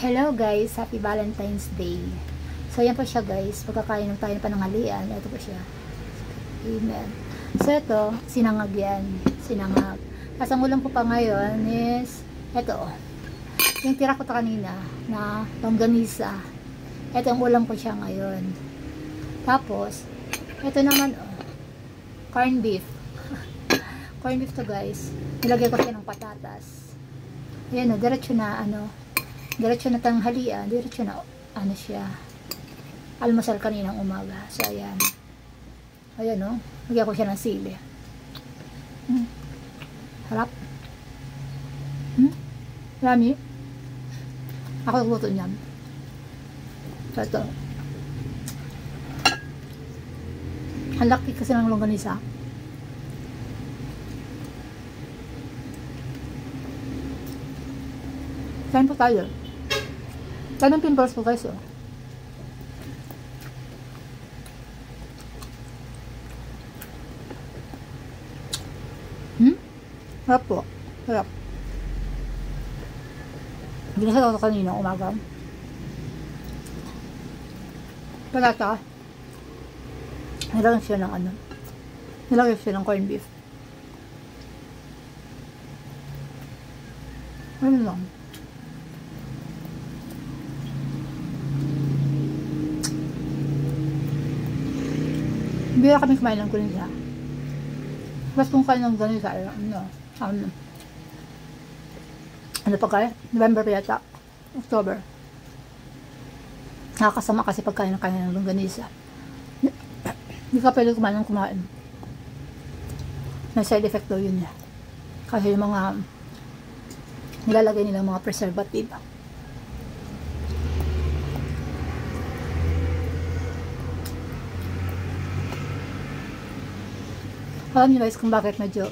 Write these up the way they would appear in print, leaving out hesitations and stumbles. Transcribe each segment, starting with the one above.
Hello guys, happy Valentine's Day. So yan po siya guys, pagkakain tayo ng pananghalian, ito po siya. Amen. So ito, sinangag yan, sinangag. Tapos ang ulam ko pa ngayon is, ito yung tira ko ta kanina na longganisa. Ito ang ulam ko siya ngayon. Tapos, ito naman corned beef. Corned beef to guys. Nilagay ko siya ng patatas. Ayan o, diretso na diretso na tanghalian, diretso na siya, almusal kaninang umaga. So ayan, ayan lagyan ko siya ng sili. Harap. Rami ako nagluto niyan. So ito, ang laki kasi ng longganisa. Kain po tayo. Kain ng pimples po guys. Harap po. Harap. Ginasa ko kanina umaga. Palata. Nilagyan siya ng nilagyan siya ng corned beef. Ano lang. Bira kami kumain ng ganisa. Tapos kung kain ng ganisa, ano pa kaya? November pa yata. October. Nakakasama kasi pagkain ng ganisa. Hindi ka pwede kumain. May side effect daw yun niya. Kasi yung mga nilalagay nilang mga preservative. Alam niyo guys kung bakit medyo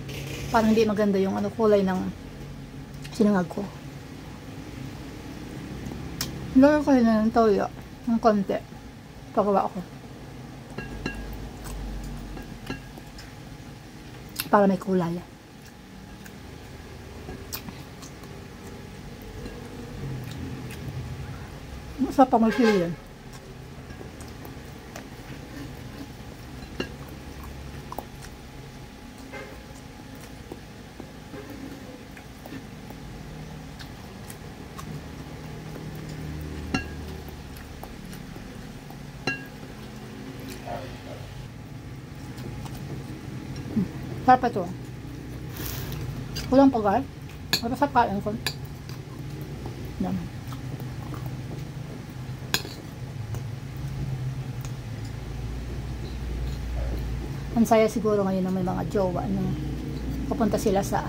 parang hindi maganda yung kulay ng sinangag ko. Nilagay ko na ng toyo ng konti pagawa ko para may kulay. Masarap pa may sili yan. Sarap ito. Kulang pagal. Masarap kain ko. Yan. Ang saya siguro ngayon ng may mga jowa, pupunta sila sa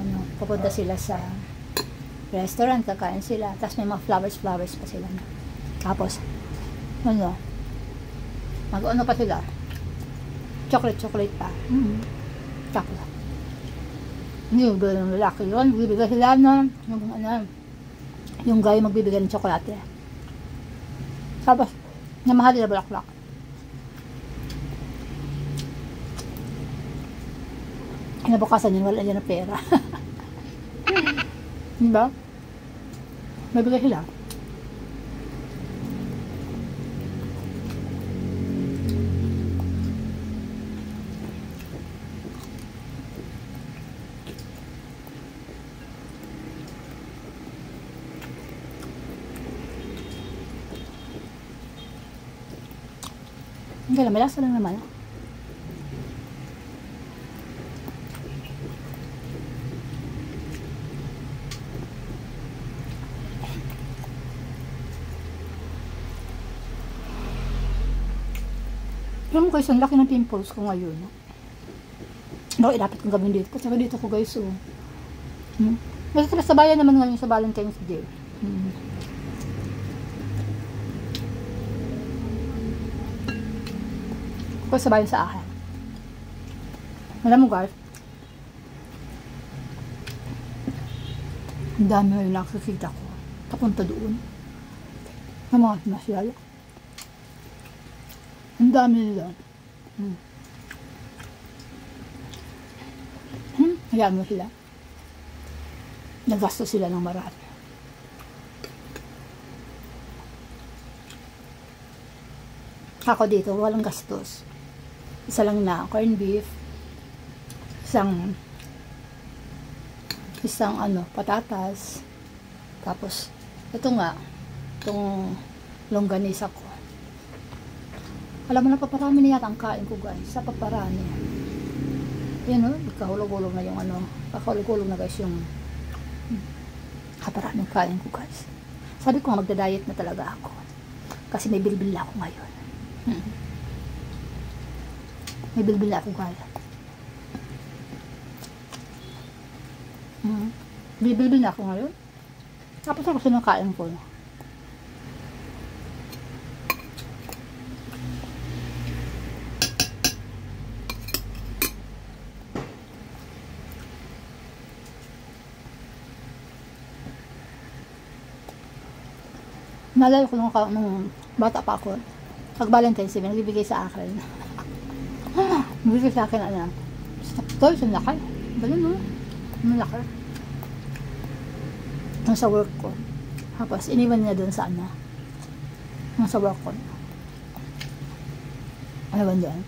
restaurant, kakain sila, tapos may mga flowers pa sila. Tapos mag-ano pa sila, chocolate pa. Chocolate. Hindi magbibigay ng lalaki yun, magbibigay sila yung guy magbibigay ng tsokolate. Tapos namahal nila bulaklak. Kinabukasan yun, wala dyan na pera. Diba? Mabigay sila. Hindi lang, may lasa lang naman. Alam mo guys, ang laki ng pimples ko ngayon. Dapat kong gawin dito. Kasi dito ko guys, Kasi sa bayan naman ngayon sa Valentine's Day. Kasi sa bayan sa akin. Alam mo guys, ang dami ngayon nakikita ko. Papunta doon. Ang mga masyal. Ang dami nila. Hayaan mo sila. Nagasto sila ng marami. Ako dito, walang gastos. Isa lang na corned beef, isang patatas, tapos ito nga, itong longganisa ko. Alam mo na, paparami na yata ang kain ko, guys. Sa paparami. Yan o, kahulog-hulog na yung kahulog-hulog na, guys, yung kaparami ang kain ko, guys. Sabi ko nga, magda-diet na talaga ako. Kasi may bilbil ako ngayon. May bilbil ako, guys. Bilbil na ako ngayon. Tapos ako sinakain ko. Naalala ko nung bata pa ako, pag Valentine's Day, nagbibigay sa akin. Nagbibigay sa akin, toys, ang laki. Galing, no? Ang laki. Nung sa work ko. Tapos, iniwan niya dun sa nung sa work ko. Ano ba dyan?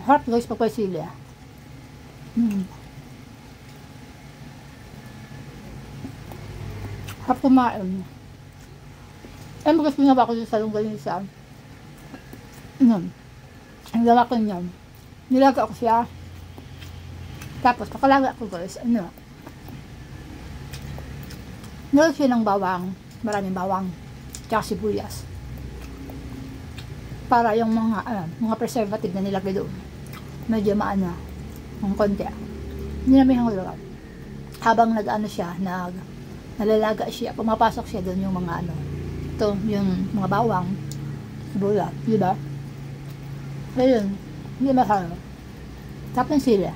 Harap, guys, pagpasilya. Harap kumain. Bagas ginawa ko sa longganisa. Ang gawa ko niyan. Nilaga ko siya. Tapos, pakalaga ko, guys. Nilagay siya ng bawang. Maraming bawang. Tsaka sibuyas. Para yung mga preservative na nilagay doon. Medyo ng konti. Hindi namin hangulog. Habang nalalaga siya, pumapasok siya doon yung mga ito, yung mga bawang, sibuyas, diba? Ayun, hindi masarap. Tapos ng sila.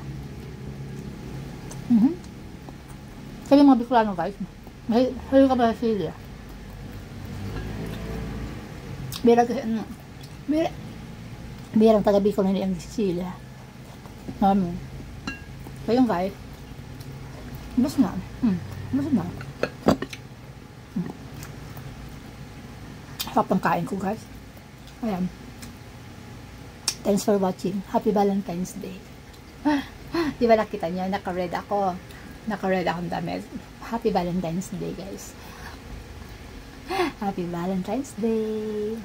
Kaya mga Bicolano, guys, mahilig ka ba sa sila? Birang taga Bicol na niyang sila. Kayong, guys, mas na. Sarap ang kain ko, guys. Ayan. Thanks for watching. Happy Valentine's Day. Di ba nakita niyo? Naka-red ako. Naka-red akong damit. Happy Valentine's Day, guys. Happy Valentine's Day.